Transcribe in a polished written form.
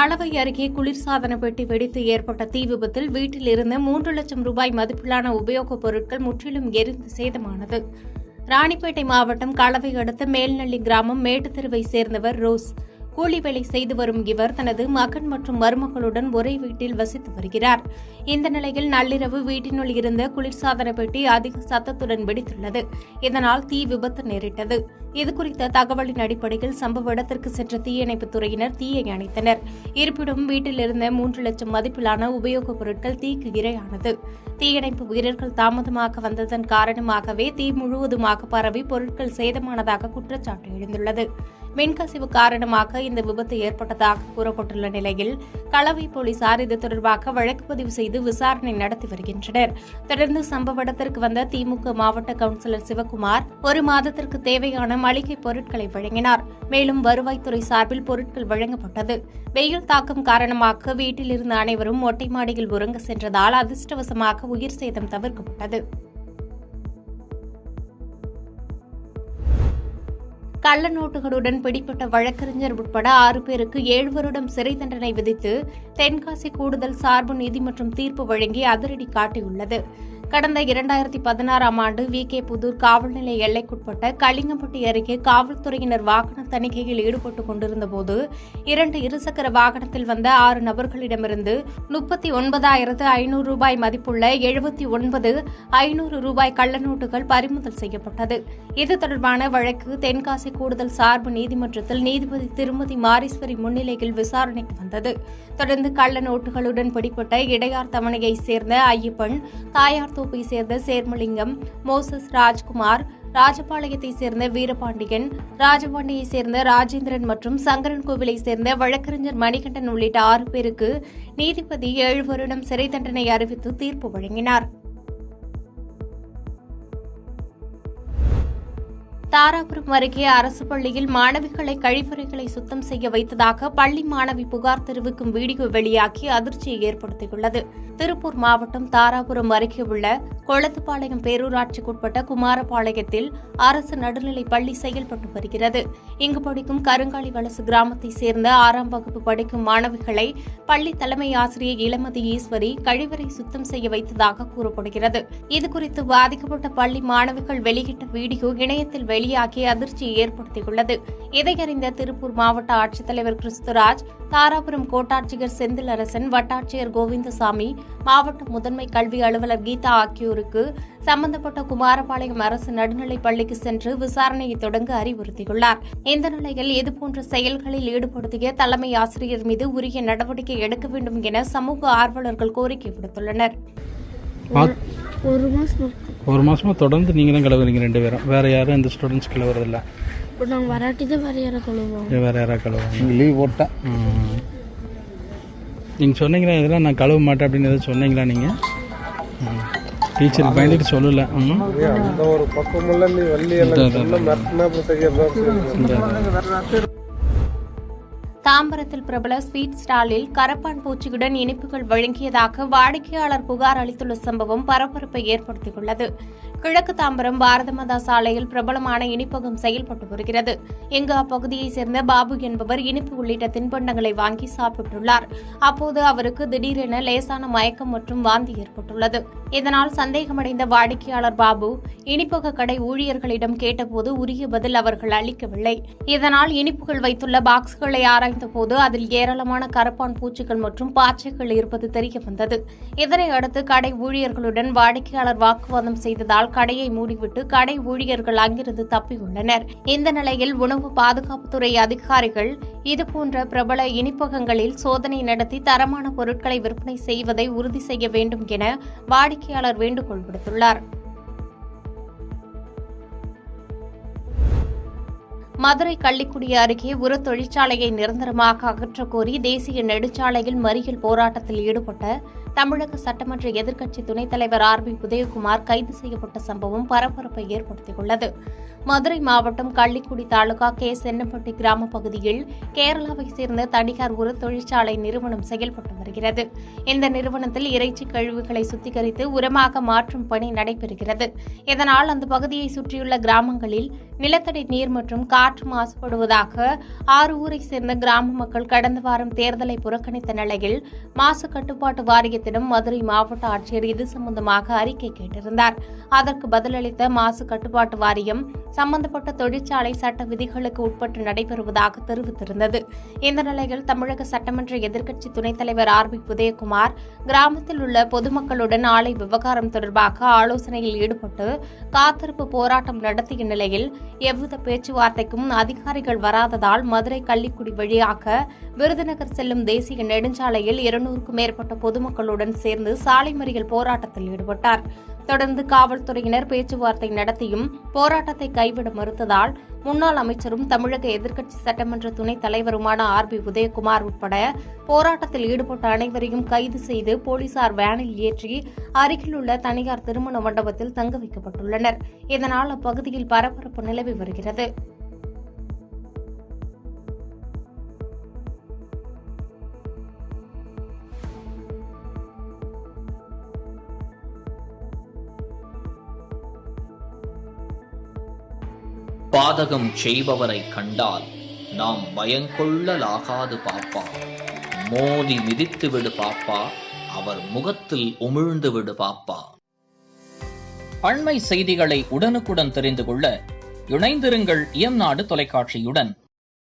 களவை அருகே குளிர்சாதன பெட்டி வெடித்து ஏற்பட்ட தீ விபத்தில் வீட்டில் இருந்த 3 லட்சம் ரூபாய் மதிப்பிலான உபயோகப் பொருட்கள் முற்றிலும் எரிந்து சேதமானது. ராணிப்பேட்டை மாவட்டம் களவை அடுத்த மேல்நள்ளி கிராமம் மேட்டுத்தெருவை சேர்ந்தவர் ரோஸ். கூலி வேலை செய்து வரும் இவர் தனது மகன் மற்றும் மருமகளுடன் ஒரே வீட்டில் வசித்து வருகிறார். இந்த நிலையில் நள்ளிரவு வீட்டினுள் இருந்த குளிர்சாதன பெட்டி அதிக சத்தத்துடன் வெடித்துள்ளது. இதனால் தீ விபத்து நேரிட்டது. இதுகுறித்த தகவலின் அடிப்படையில் சம்பவ இடத்திற்கு சென்ற தீயணைப்புத் துறையினர் தீயை அணைத்தனர். இருப்பினும் வீட்டில் இருந்த 3 லட்சம் மதிப்பிலான உபயோகப் பொருட்கள் தீக்கு இரையானது. தீயணைப்பு வீரர்கள் தாமதமாக வந்ததன் காரணமாகவே தீ முழுவதுமாக பரவி பொருட்கள் சேதமானதாக குற்றச்சாட்டு எழுந்துள்ளது. மின்கசிவு காரணமாக இந்த விபத்து ஏற்பட்டதாக கூறப்பட்டுள்ள நிலையில் களவை போலீசார் இது தொடர்பாக வழக்கு பதிவு செய்து விசாரணை நடத்தி வருகின்றனர். தொடர்ந்து சம்பவ இடத்திற்கு வந்த திமுக மாவட்ட கவுன்சிலர் சிவக்குமார் 1 மாதத்திற்கு தேவையான மளிகை பொருட்களை வழங்கினார். மேலும் வருவாய்த்துறை சார்பில் பொருட்கள் வழங்கப்பட்டது. வெயில் தாக்கம் காரணமாக வீட்டில் இருந்த அனைவரும் மொட்டை மாடியில் உறங்க சென்றதால் அதிர்ஷ்டவசமாக உயிர் சேதம் தவிர்க்கப்பட்டது. கள்ள நோட்டுகளுடன் பிடிப்பட்ட வழக்கறிஞர் உட்பட 6 பேருக்கு 7 வருடம் சிறை தண்டனை விதித்து தென்காசி கூடுதல் சார்பு நீதிமன்றம் தீர்ப்பு வழங்கி அதிரடி காட்டியுள்ளது. கடந்த 2016ஆம் ஆண்டு VK புதூர் காவல் நிலைய எல்லைக்குட்பட்ட கலிங்கம்பட்டி அருகே காவல்துறையினர் வாகன தணிக்கையில் ஈடுபட்டுக் கொண்டிருந்தபோது 2 இருசக்கர வாகனத்தில் வந்த 6 நபர்களிடமிருந்து 39,500 ரூபாய் மதிப்புள்ள 79,500 ரூபாய் கள்ள நோட்டுகள் பறிமுதல் செய்யப்பட்டது. இது தொடர்பான வழக்கு தென்காசி கூடுதல் சார்பு நீதிமன்றத்தில் நீதிபதி திருமதி மாரீஸ்வரி முன்னிலையில் விசாரணைக்கு வந்தது. தொடர்ந்து கள்ள நோட்டுகளுடன் பிடிப்பட்ட இடையார் தவணையைச் சேர்ந்த ஐயப்பன், தாயார்தோப்பை சேர்ந்த சேர்மலிங்கம், மோசஸ் ராஜ்குமார், ராஜபாளையத்தைச் சேர்ந்த வீரபாண்டியன், ராஜபாண்டியை சேர்ந்த ராஜேந்திரன் மற்றும் சங்கரன் கோவிலை சேர்ந்த வழக்கறிஞர் மணிகண்டன் உள்ளிட்ட 6 பேருக்கு நீதிபதி 7 வருடம் சிறை தண்டனை அறிவித்து தீர்ப்பு வழங்கினார். தாராபுரம் அருகே அரசு பள்ளியில் மாணவிகளை கழிவறைகளை சுத்தம் செய்ய வைத்ததாக பள்ளி மாணவி புகார் தெரிவிக்கும் வீடியோ வெளியாகி அதிர்ச்சியை ஏற்படுத்தியுள்ளது. திருப்பூர் மாவட்டம் தாராபுரம் அருகே உள்ள கொளத்துப்பாளையம் பேரூராட்சிக்குட்பட்ட குமாரபாளையத்தில் அரசு நடுநிலைப் பள்ளி செயல்பட்டு வருகிறது. இங்கு படிக்கும் கருங்காலி வலசு கிராமத்தைச் சேர்ந்த 6ஆம் வகுப்பு படிக்கும் மாணவிகளை பள்ளி தலைமை ஆசிரியர் இளமதி ஈஸ்வரி கழிவறை சுத்தம் செய்ய வைத்ததாக கூறப்படுகிறது. இதுகுறித்து பாதிக்கப்பட்ட பள்ளி மாணவிகள் வெளியிட்ட வீடியோ இணையத்தில் வெளியாகி அதிர்ச்சியை ஏற்படுத்தியுள்ளது. இதையறிந்த திருப்பூர் மாவட்ட ஆட்சித்தலைவர் கிறிஸ்துராஜ், தாராபுரம் கோட்டாட்சியர் செந்தில் அரசன், வட்டாட்சியர் கோவிந்தசாமி, மாவட்ட முதன்மை கல்வி அலுவலர் கீதா ஆகியோருக்கு சம்பந்தப்பட்ட குமாரபாளையம் அரசு நடுநிலைப் பள்ளிக்கு சென்று விசாரணையை தொடங்க அறிவுறுத்தியுள்ளார். இந்த நிலையில் இதுபோன்ற செயல்களில் ஈடுபடுத்திய தலைமை ஆசிரியர் மீது உரிய நடவடிக்கை எடுக்க வேண்டும் என சமூக ஆர்வலர்கள் கோரிக்கை விடுத்துள்ளனர். ஒரு மாசமா தொடர்ந்து நீங்க தான் கழுவுறீங்க 2 பேரும், வேற யாரும் இந்த ஸ்டூடெண்ட்ஸ் கழுவுறதில்ல? நாங்கள் வராட்டி தான் வேற யாரை கழுவுவோம். வேற யாரா கழுவுவோம்? நீங்கள் லீவ் போட்டேன். நீங்கள் சொன்னீங்களா இதெல்லாம் நான் கழுவ மாட்டேன் அப்படின்னு எதாவது சொன்னீங்களா? நீங்கள் டீச்சருக்கு பயந்துட்டு சொல்லலை? அந்த ஒரு பக்கமுள்ள நீ வள்ளி தாம்பரத்தில் பிரபல ஸ்வீட் ஸ்டாலில் கரப்பான் பூச்சியுடன் இனிப்புகள் வழங்கியதாக வாடிக்கையாளர் புகார் அளித்துள்ள சம்பவம் பரபரப்பை ஏற்படுத்தியுள்ளது. கிழக்கு தாம்பரம் பாரத மாதா சாலையில் பிரபலமான இனிப்பகம் செயல்பட்டு வருகிறது. இங்கு அப்பகுதியைச் சேர்ந்த பாபு என்பவர் இனிப்பு உள்ளிட்ட தின்பண்டங்களை வாங்கி சாப்பிட்டுள்ளார். அப்போது அவருக்கு திடீரென லேசான மயக்கம் மற்றும் வாந்தி ஏற்பட்டுள்ளது. இதனால் சந்தேகமடைந்த வாடிக்கையாளர் பாபு இனிப்பக கடை ஊழியர்களிடம் கேட்டபோது உரிய பதில் அவர்கள் அளிக்கவில்லை. இதனால் இனிப்புகள் வைத்துள்ள பாக்ஸ்களை ஆராய்ந்தபோது அதில் ஏராளமான கரப்பான் பூச்சிகள் மற்றும் பாச்சைகள் இருப்பது தெரியவந்தது. இதனையடுத்து கடை ஊழியர்களுடன் வாடிக்கையாளர் வாக்குவாதம் செய்ததால் கடையை மூடிவிட்டு கடை ஊழியர்கள் அங்கிருந்து தப்பியுள்ளனர். இந்த நிலையில் உணவு பாதுகாப்புத்துறை அதிகாரிகள் இதுபோன்ற பிரபல இனிப்பகங்களில் சோதனை நடத்தி தரமான பொருட்களை விற்பனை செய்வதை உறுதி செய்ய வேண்டும் என வாடிக்கையாளர் வேண்டுகோள் விடுத்துள்ளார். மதுரை கள்ளிக்குடி அருகே உர தொழிற்சாலையை நிரந்தரமாக அகற்றக்கோரி தேசிய நெடுஞ்சாலையில் மறியல் போராட்டத்தில் ஈடுபட்ட தமிழக சட்டமன்ற எதிர்க்கட்சி துணைத் தலைவர் RB உதயகுமார் கைது செய்யப்பட்ட சம்பவம் பரபரப்பை ஏற்படுத்தியுள்ளது. மதுரை மாவட்டம் கள்ளிக்குடி தாலுகா கே சென்னப்பட்டி கிராம பகுதியில் கேரளாவை சேர்ந்த தனியார் ஒரு தொழிற்சாலை நிறுவனம் செயல்பட்டு வருகிறது. இந்த நிறுவனத்தில் இறைச்சி கழிவுகளை சுத்திகரித்து உரமாக மாற்றும் பணி நடைபெறுகிறது. இதனால் அந்த பகுதியை சுற்றியுள்ள கிராமங்களில் நிலத்தடி நீர் மற்றும் காற்று மாசுபடுவதாக 6 ஊரை சேர்ந்த கிராம மக்கள் கடந்த வாரம் தேர்தலை புறக்கணித்த நிலையில் மாசு கட்டுப்பாட்டு வாரியத்திடம் மதுரை மாவட்ட ஆட்சியர் இது சம்பந்தமாக அறிக்கை கேட்டிருந்தார். அதற்கு பதிலளித்த மாசு கட்டுப்பாட்டு வாரியம் சம்பந்தப்பட்ட தொழிற்சாலை சட்ட விதிகளுக்கு உட்பட்டு நடைபெறுவதாக தெரிவித்திருந்தது. இந்த நிலையில் தமிழக சட்டமன்ற எதிர்க்கட்சி துணைத் தலைவர் RB உதயகுமார் கிராமத்தில் உள்ள பொதுமக்களுடன் ஆலை விவகாரம் தொடர்பாக ஆலோசனையில் ஈடுபட்டு காத்திருப்பு போராட்டம் நடத்திய நிலையில் எவ்வித பேச்சுவார்த்தைக்கும் அதிகாரிகள் வராததால் மதுரை கள்ளிக்குடி வழியாக விருதுநகர் செல்லும் தேசிய நெடுஞ்சாலையில் 200க்கும் மேற்பட்ட பொதுமக்களுடன் சேர்ந்து சாலை மறியல் போராட்டத்தில் ஈடுபட்டார். தொடர்ந்து காவல்துறையினர் பேச்சுவார்த்தை நடத்தியும் போராட்டத்தை கைவிட மறுத்ததால் முன்னாள் அமைச்சரும் தமிழக எதிர்க்கட்சி சட்டமன்ற துணைத் தலைவருமான RB உதயகுமார் உட்பட போராட்டத்தில் ஈடுபட்ட அனைவரையும் கைது செய்து போலீசார் வேனில் ஏற்றி அருகிலுள்ள தனியார் திருமண மண்டபத்தில் தங்க வைக்கப்பட்டுள்ளனர். இதனால் அப்பகுதியில் பரபரப்பு நிலவி வருகிறது. பாதகம் செய்பவரை கண்டால் நாம் பயங்கொள்ளலாகாது பாப்பா. மோதி மிதித்து விடு பாப்பா, அவர் முகத்தில் உமிழ்ந்து விடு பாப்பா. அண்மை செய்திகளை உடனுக்குடன் தெரிந்து கொள்ள இணைந்திருங்கள் இயம்நாடு தொலைக்காட்சியுடன்.